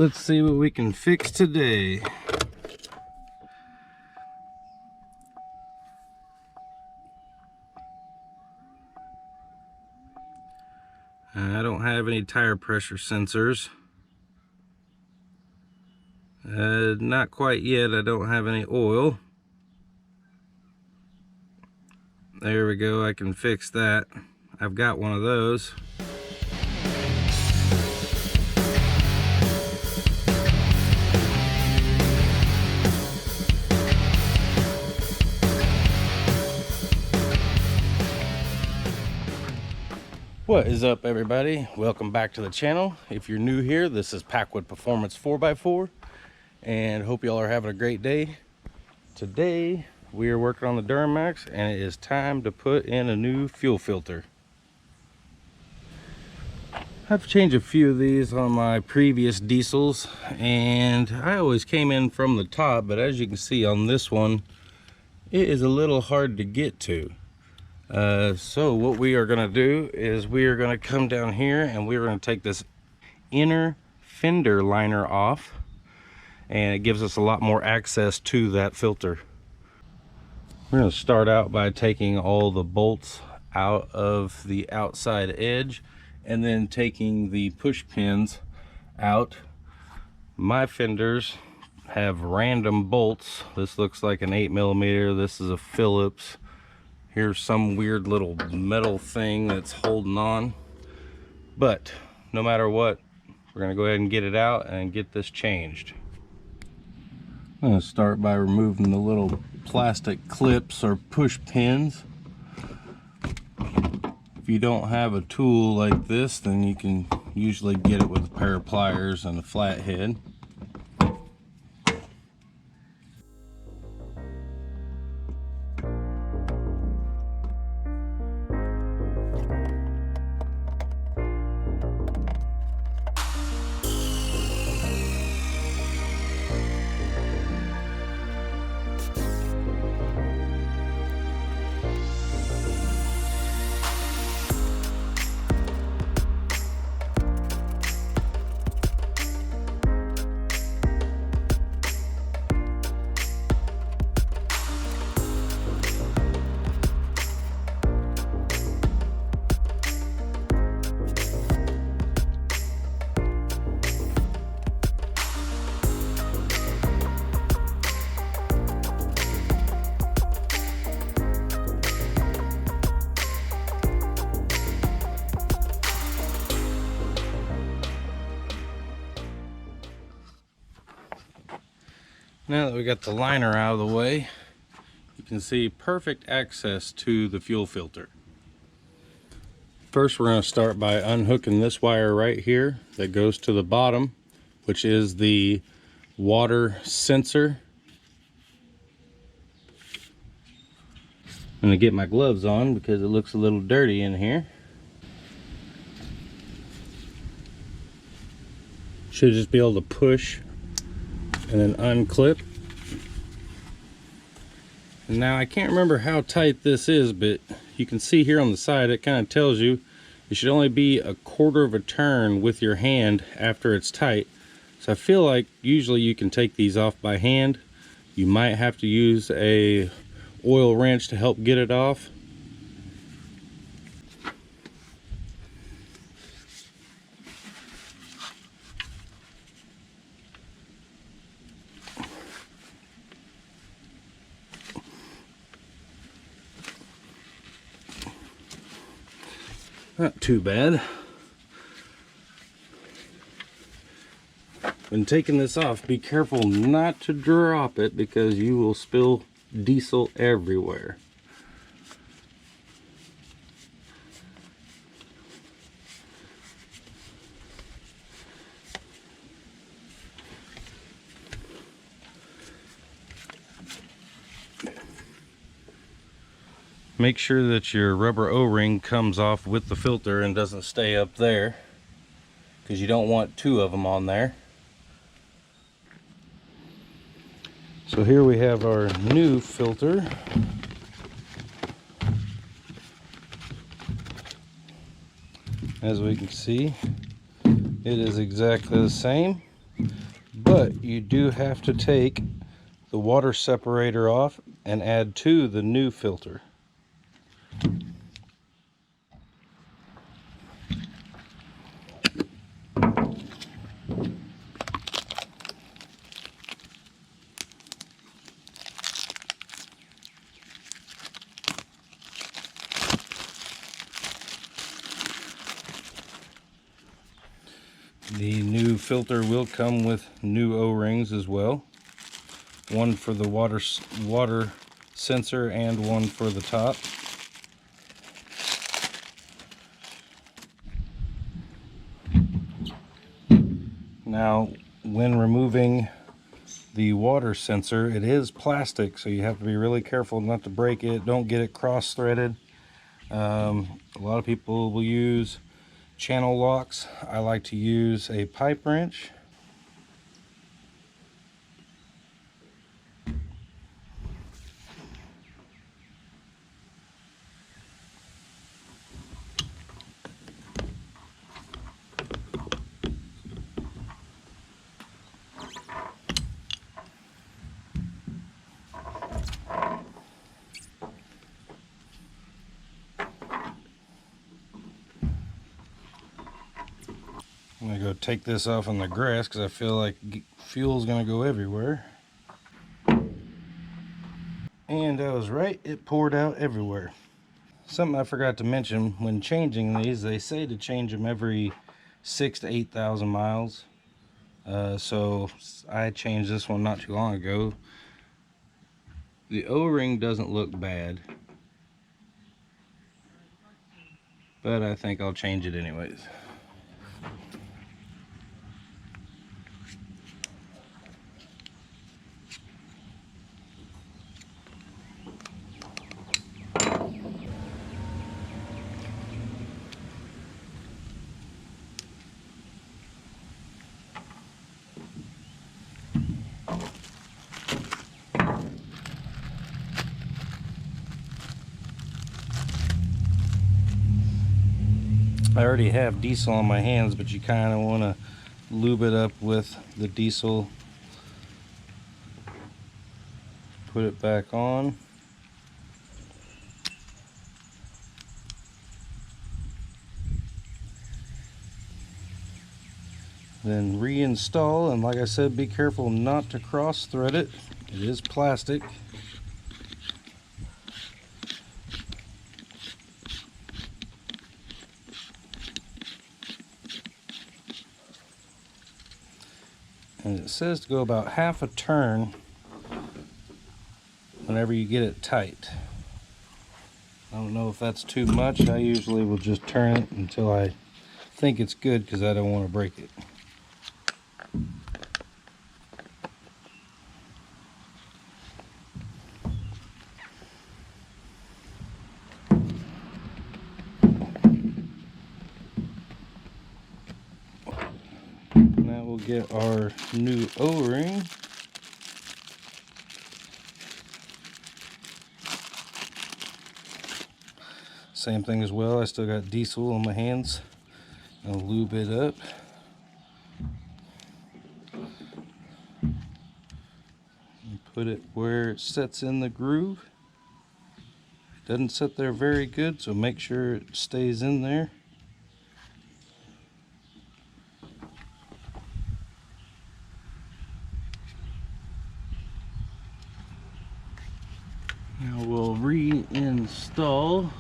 Let's see what we can fix today. I don't have any tire pressure sensors. Not quite yet. I don't have any oil. There we go. I can fix that. I've got one of those. What is up, everybody? Welcome back to the channel. If you're new here, this is Packwood Performance 4x4, and hope y'all are having a great day. Today we are working on the Duramax, and it is time to put in a new fuel filter. I've changed a few of these on my previous diesels, and I always came in from the top, but as you can see on this one, it is a little hard to get to. So what we are going to do is we are going to come down here and we're going to take this inner fender liner off, and it gives us a lot more access to that filter. We're going to start out by taking all the bolts out of the outside edge and then taking the push pins out. My fenders have random bolts. This looks like an 8mm. This is a Phillips. Here's some weird little metal thing that's holding on. But no matter what, we're going to go ahead and get it out and get this changed. I'm going to start by removing the little plastic clips or push pins. If you don't have a tool like this, then you can usually get it with a pair of pliers and a flathead. Now that we got the liner out of the way, you can see perfect access to the fuel filter. First, we're going to start by unhooking this wire right here that goes to the bottom, which is the water sensor. I'm going to get my gloves on because it looks a little dirty in here. Should just be able to push and then unclip. And now I can't remember how tight this is, but you can see here on the side it kind of tells you it should only be a quarter of a turn with your hand after it's tight. So I feel like usually you can take these off by hand. You might have to use a oil wrench to help get it off. Not too bad. When taking this off, be careful not to drop it because you will spill diesel everywhere. Make sure that your rubber O-ring comes off with the filter and doesn't stay up there, because you don't want two of them on there. So here we have our new filter. As we can see, it is exactly the same. but you do have to take the water separator off and add to the new filter. The new filter will come with new O-rings as well. One for the water sensor and one for the top. Now, when removing the water sensor, it is plastic, so you have to be really careful not to break it. Don't get it cross-threaded. A lot of people will use channel locks. I like to use a pipe wrench. I'm gonna go take this off on the grass because I feel like fuel's gonna go everywhere. And I was right, it poured out everywhere. Something I forgot to mention, when changing these, they say to change them every 6,000 to 8,000 miles. So I changed this one not too long ago. The O-ring doesn't look bad, but I think I'll change it anyways. I already have diesel on my hands, but you kind of want to lube it up with the diesel. Put it back on. Then reinstall, and like I said, be careful not to cross thread it. It is plastic. And it says to go about half a turn whenever you get it tight. I don't know if that's too much. I usually will just turn it until I think it's good because I don't want to break it. Now we'll get our new O-ring. Same thing as well. I still got diesel on my hands. I'll lube it up. And put it where it sets in the groove. It doesn't sit there very good, so make sure it stays in there. Now we'll reinstall.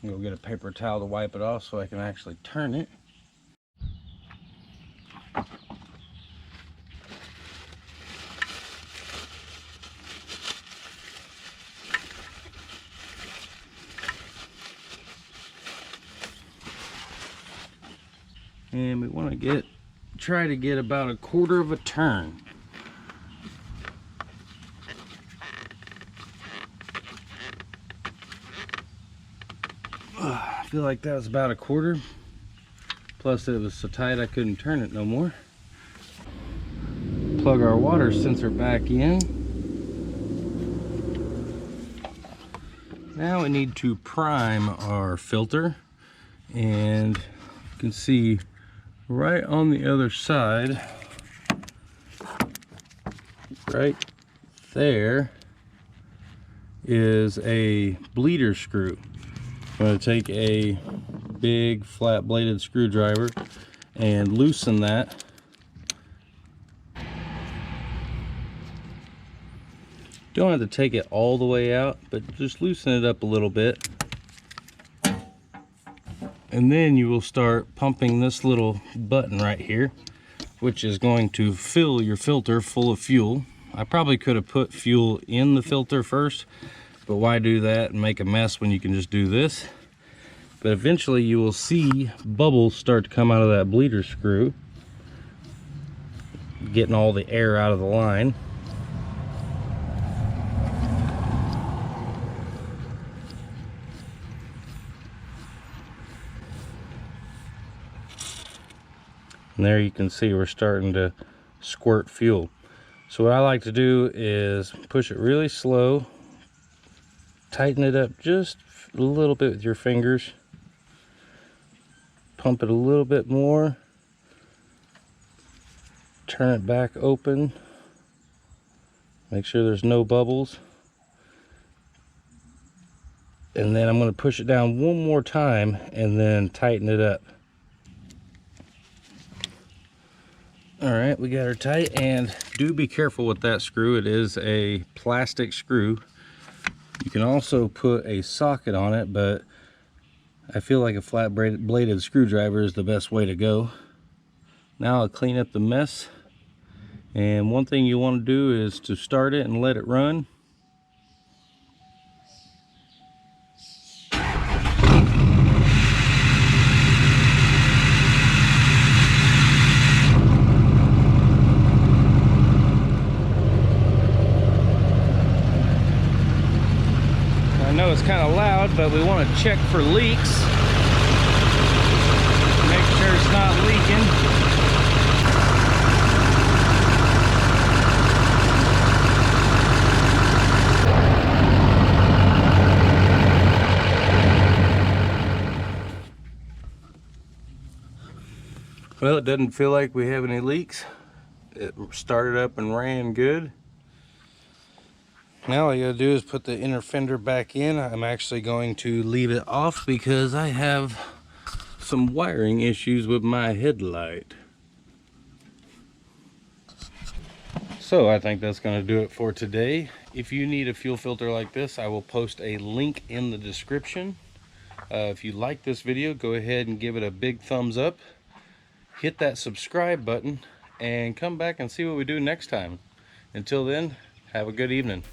Go get a paper towel to wipe it off so I can actually turn it. And we want to try to get about 1/4 of a turn. I feel like that was about 1/4. Plus it was so tight I couldn't turn it no more. Plug our water sensor back in. Now we need to prime our filter, and you can see right on the other side, right there, is a bleeder screw. I'm going to take a big flat bladed screwdriver and loosen that. Don't have to take it all the way out, but just loosen it up a little bit. And then you will start pumping this little button right here, which is going to fill your filter full of fuel. I probably could have put fuel in the filter first, but why do that and make a mess when you can just do this? But eventually you will see bubbles start to come out of that bleeder screw, getting all the air out of the line. And there you can see we're starting to squirt fuel. So what I like to do is push it really slow, tighten it up just a little bit with your fingers, pump it a little bit more, turn it back open, make sure there's no bubbles, and then I'm going to push it down one more time and then tighten it up. Alright, we got her tight, and do be careful with that screw. It is a plastic screw. You can also put a socket on it, but I feel like a flat bladed screwdriver is the best way to go. Now I'll clean up the mess, and one thing you want to do is to start it and let it run. I know it's kind of loud, but we want to check for leaks. Make sure it's not leaking. Well, it doesn't feel like we have any leaks. It started up and ran good. Now all you gotta do is put the inner fender back in. I'm actually going to leave it off because I have some wiring issues with my headlight. So I think that's going to do it for today. If you need a fuel filter like this, I will post a link in the description. If you like this video, go ahead and give it a big thumbs up. Hit that subscribe button and come back and see what we do next time. Until then, have a good evening.